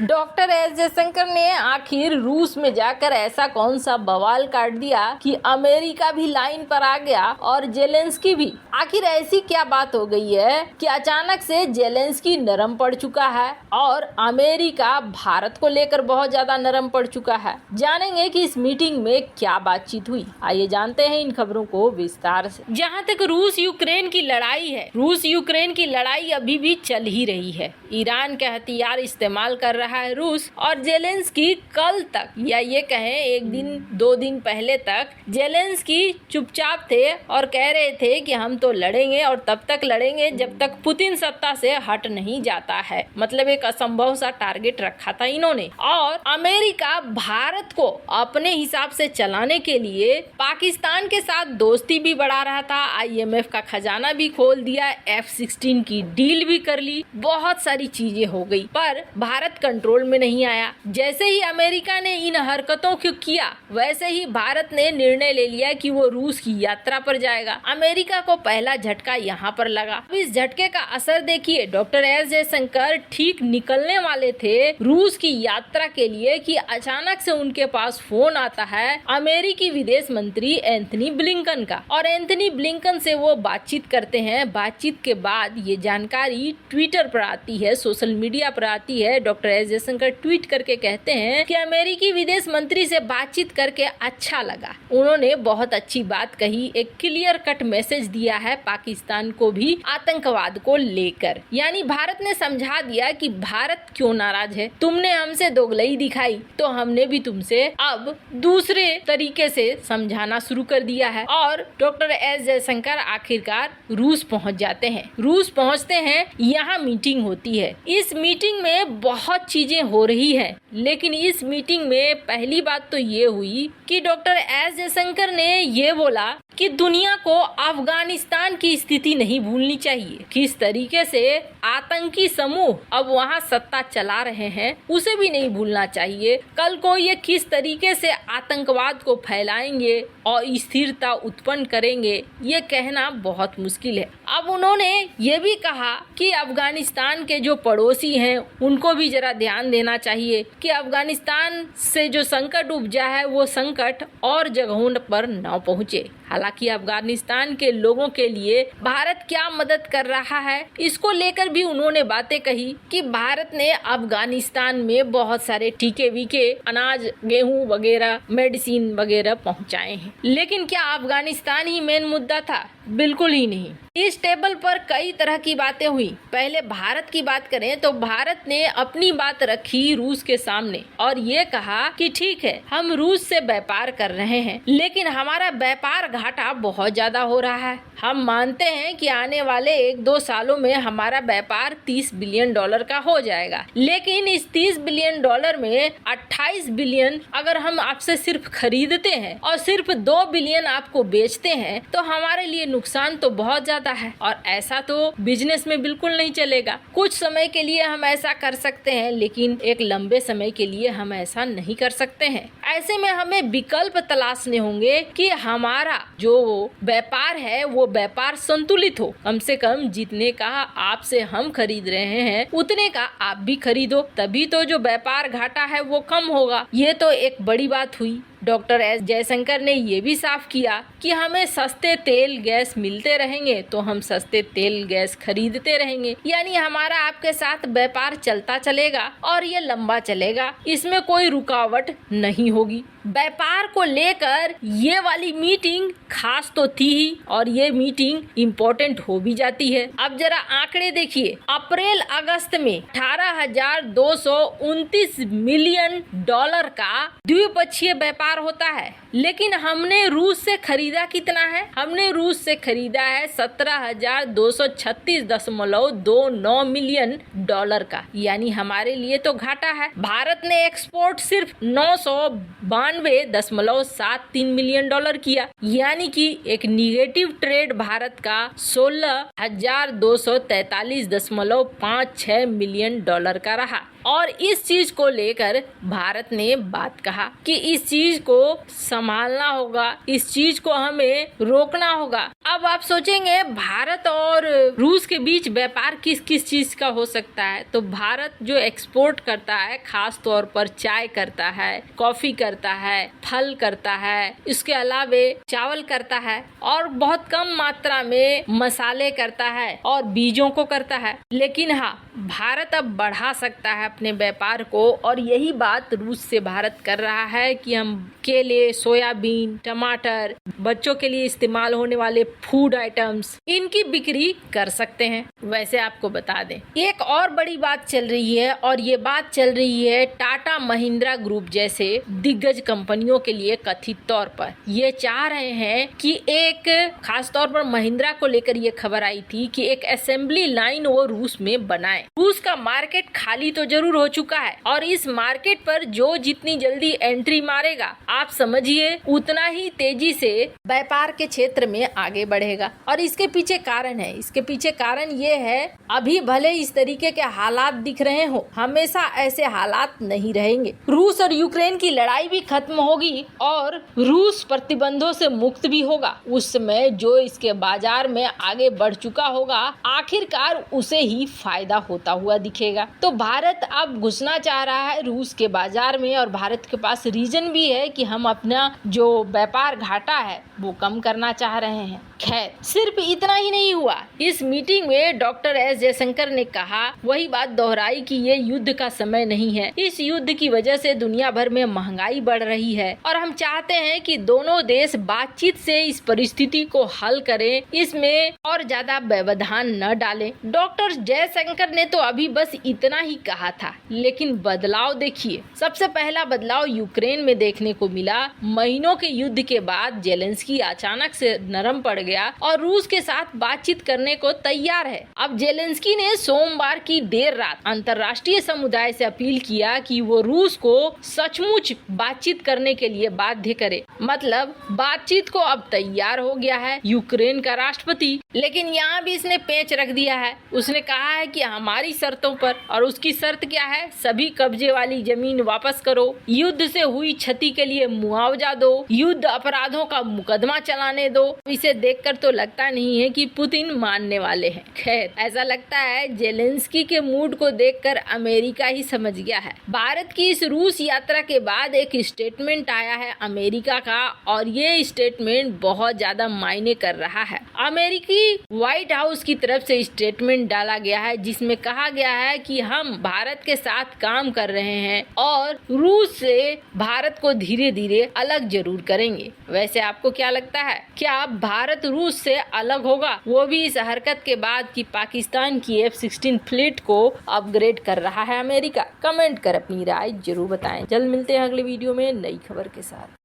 Doctor S Jaishankar ने आखिर रूस में जाकर ऐसा कौन सा बवाल काट दिया कि अमेरिका भी लाइन पर आ गया और जेलेंस्की भी। आखिर ऐसी क्या बात हो गई है कि अचानक से जेलेंस्की नरम पड़ चुका है और अमेरिका भारत को लेकर बहुत ज्यादा नरम पड़ चुका है। जानेंगे कि इस मीटिंग में क्या बातचीत हुई। आइए जानते हैं इन खबरों को विस्तार से। जहां तक रूस यूक्रेन की लड़ाई है, रूस यूक्रेन की लड़ाई अभी भी चल ही रही है। ईरान के हथियार इस्तेमाल कर रहा है रूस और जेलेंस्की कल तक या ये कहें एक दिन दो दिन पहले तक जेलेंस्की चुपचाप थे और कह रहे थे कि हम तो लड़ेंगे और तब तक लड़ेंगे जब तक पुतिन सत्ता से हट नहीं जाता है। मतलब एक असंभव सा टारगेट रखा था इन्होंने। और अमेरिका भारत को अपने हिसाब से चलाने के लिए पाकिस्तान के साथ दोस्ती भी बढ़ा रहा था, IMF का खजाना भी खोल दिया, F-16 की डील भी कर ली, बहुत सारी चीजें हो गई, पर भारत कंट्रोल में नहीं आया। जैसे ही अमेरिका ने इन हरकतों को किया वैसे ही भारत ने निर्णय ले लिया कि वो रूस की यात्रा पर जाएगा। अमेरिका को पहला झटका यहाँ पर लगा। अब इस झटके का असर देखिए। डॉक्टर एस जयशंकर ठीक निकलने वाले थे रूस की यात्रा के लिए कि अचानक से उनके पास फोन आता है अमेरिकी विदेश मंत्री एंथनी ब्लिंकन का, और एंथनी ब्लिंकन से वो बातचीत करते हैं। बातचीत के बाद ये जानकारी ट्विटर पर आती है, सोशल मीडिया पर आती है। डॉक्टर एस जयशंकर ट्वीट करके कहते हैं कि अमेरिकी विदेश मंत्री से बातचीत करके अच्छा लगा, उन्होंने बहुत अच्छी बात कही, एक क्लियर कट मैसेज दिया है पाकिस्तान को भी आतंकवाद को लेकर। यानी भारत ने समझा दिया कि भारत क्यों नाराज है, तुमने हमसे दोगलई दिखाई तो हमने भी तुमसे अब दूसरे तरीके से समझाना शुरू कर दिया है। और डॉक्टर एस जयशंकर आखिरकार रूस पहुंच जाते हैं। रूस पहुंचते हैं, यहाँ मीटिंग होती है। इस मीटिंग में बहुत चीजें हो रही है, लेकिन इस मीटिंग में पहली बात तो ये हुई कि डॉक्टर एस जयशंकर ने ये बोला कि दुनिया को अफगानिस्तान की स्थिति नहीं भूलनी चाहिए। किस तरीके से आतंकी समूह अब वहाँ सत्ता चला रहे हैं उसे भी नहीं भूलना चाहिए। कल को ये किस तरीके से आतंकवाद को फैलाएंगे और स्थिरता उत्पन्न करेंगे ये कहना बहुत मुश्किल है। अब उन्होंने ये भी कहा कि अफगानिस्तान के जो पड़ोसी हैं उनको भी जरा ध्यान देना चाहिए कि अफगानिस्तान से जो संकट उपजा है वो संकट और जगहों पर न पहुँचे। हालांकि अफगानिस्तान के लोगों के लिए भारत क्या मदद कर रहा है इसको लेकर भी उन्होंने बातें कही कि भारत ने अफगानिस्तान में बहुत सारे टीके वीके, अनाज, गेहूं वगैरह, मेडिसिन वगैरह पहुंचाए हैं। लेकिन क्या अफगानिस्तान ही मेन मुद्दा था? बिल्कुल ही नहीं। इस टेबल पर कई तरह की बातें हुई। पहले भारत की बात करें तो भारत ने अपनी बात रखी रूस के सामने और ये कहा कि ठीक है हम रूस से व्यापार कर रहे हैं, लेकिन हमारा व्यापार घाटा बहुत ज्यादा हो रहा है। हम मानते हैं कि आने वाले 1-2 सालों में हमारा व्यापार $30 बिलियन का हो जाएगा, लेकिन इस $30 बिलियन में 28 बिलियन अगर हम आपसे सिर्फ खरीदते हैं और सिर्फ 2 बिलियन आपको बेचते हैं तो हमारे लिए नुकसान तो बहुत ज्यादा है। और ऐसा तो बिजनेस में बिल्कुल नहीं चलेगा। कुछ समय के लिए हम ऐसा कर सकते हैं, लेकिन एक लंबे समय के लिए हम ऐसा नहीं कर सकते हैं। ऐसे में हमें विकल्प तलाशने होंगे कि हमारा जो व्यापार है वो व्यापार संतुलित हो। कम से कम जितने का आपसे हम खरीद रहे हैं उतने का आप भी खरीदो, तभी तो जो व्यापार घाटा है वो कम होगा। ये तो एक बड़ी बात हुई। डॉक्टर एस जयशंकर ने ये भी साफ किया कि हमें सस्ते तेल गैस मिलते रहेंगे तो हम सस्ते तेल गैस खरीदते रहेंगे। यानी हमारा आपके साथ व्यापार चलता चलेगा और ये लंबा चलेगा, इसमें कोई रुकावट नहीं होगी। व्यापार को लेकर ये वाली मीटिंग खास तो थी ही और ये मीटिंग इम्पोर्टेंट हो भी जाती है। अब जरा आंकड़े देखिए। अप्रैल अगस्त में 18,229 मिलियन डॉलर का द्विपक्षीय व्यापार होता है, लेकिन हमने रूस से खरीदा कितना है? हमने रूस से खरीदा है 17,236.29 मिलियन डॉलर का। यानी हमारे लिए तो घाटा है। भारत ने एक्सपोर्ट सिर्फ 992 $92.73 मिलियन किया, यानी कि एक निगेटिव ट्रेड भारत का 16,243.56 मिलियन का रहा। और इस चीज को लेकर भारत ने बात कहा कि इस चीज को संभालना होगा, इस चीज को हमें रोकना होगा। अब आप सोचेंगे भारत और रूस के बीच व्यापार किस किस चीज का हो सकता है, तो भारत जो एक्सपोर्ट करता है खास तौर पर चाय करता है, कॉफी करता है, फल करता है, इसके अलावे चावल करता है और बहुत कम मात्रा में मसाले करता है और बीजों को करता है। लेकिन हाँ, भारत अब बढ़ा सकता है अपने व्यापार को, और यही बात रूस से भारत कर रहा है कि हम केले, सोयाबीन, टमाटर, बच्चों के लिए इस्तेमाल होने वाले फूड आइटम्स, इनकी बिक्री कर सकते हैं। वैसे आपको बता दें, एक और बड़ी बात चल रही है, और ये बात चल रही है टाटा महिंद्रा ग्रुप जैसे दिग्गज कंपनियों के लिए। कथित तौर पर ये चाह रहे हैं कि एक खास तौर पर महिंद्रा को लेकर ये खबर आई थी कि एक असेंबली लाइन वो रूस में बनाए। रूस का मार्केट खाली तो जरूर हो चुका है, और इस मार्केट पर जो जितनी जल्दी एंट्री मारेगा, आप समझिए उतना ही तेजी से व्यापार के क्षेत्र में आगे बढ़ेगा। और इसके पीछे कारण है, इसके पीछे कारण ये है, अभी भले इस तरीके के हालात दिख रहे हो, हमेशा ऐसे हालात नहीं रहेंगे। रूस और यूक्रेन की लड़ाई भी खत्म होगी और रूस प्रतिबंधों से मुक्त भी होगा। उस समय जो इसके बाजार में आगे बढ़ चुका होगा, आखिरकार उसे ही फायदा होता हुआ दिखेगा। तो भारत अब घुसना चाह रहा है रूस के बाजार में, और भारत के पास रीजन भी है कि हम अपना जो व्यापार घाटा है वो कम करना चाह रहे हैं। खैर, सिर्फ इतना ही नहीं हुआ। इस मीटिंग में डॉक्टर एस जयशंकर ने कहा, वही बात दोहराई कि ये युद्ध का समय नहीं है। इस युद्ध की वजह से दुनिया भर में महंगाई बढ़ रही है, और हम चाहते हैं कि दोनों देश बातचीत से इस परिस्थिति को हल करें, इसमें और ज्यादा व्यवधान न डालें। डॉक्टर जयशंकर ने तो अभी बस इतना ही कहा था, लेकिन बदलाव देखिए। सबसे पहला बदलाव यूक्रेन में देखने को मिला। महीनों के युद्ध के बाद जेलेंस्की अचानक से नरम पड़ गया और रूस के साथ बातचीत करने को तैयार है। अब जेलेंस्की ने सोमवार की देर रात अंतर्राष्ट्रीय समुदाय से अपील किया कि वो रूस को सचमुच बातचीत करने के लिए बाध्य करे। मतलब बातचीत को अब तैयार हो गया है यूक्रेन का राष्ट्रपति। लेकिन यहाँ भी इसने पेंच रख दिया है। उसने कहा है कि हमारी शर्तों पर, और उसकी शर्त क्या है? सभी कब्जे वाली जमीन वापस करो, युद्ध से हुई क्षति के लिए मुआवजा दो, युद्ध अपराधों का मुकदमा चलाने दो। इसे देखकर तो लगता नहीं है कि पुतिन मानने वाले हैं। खैर, ऐसा लगता है जेलेंस्की के मूड को देखकर अमेरिका ही समझ गया है। भारत की इस रूस यात्रा के बाद एक स्टेटमेंट आया है अमेरिका का, और ये स्टेटमेंट बहुत ज्यादा मायने कर रहा है। अमेरिकी व्हाइट हाउस की तरफ से स्टेटमेंट डाला गया है, जिसमें कहा गया है कि हम भारत के साथ काम कर रहे हैं और रूस से भारत को धीरे धीरे अलग जरूर करेंगे। वैसे आपको क्या लगता है, क्या भारत रूस से अलग होगा, वो भी इस हरकत के बाद कि पाकिस्तान की F-16 फ्लीट को अपग्रेड कर रहा है अमेरिका? कमेंट कर अपनी राय जरूर बताएं। जल्द मिलते हैं अगले वीडियो में नई खबर के साथ।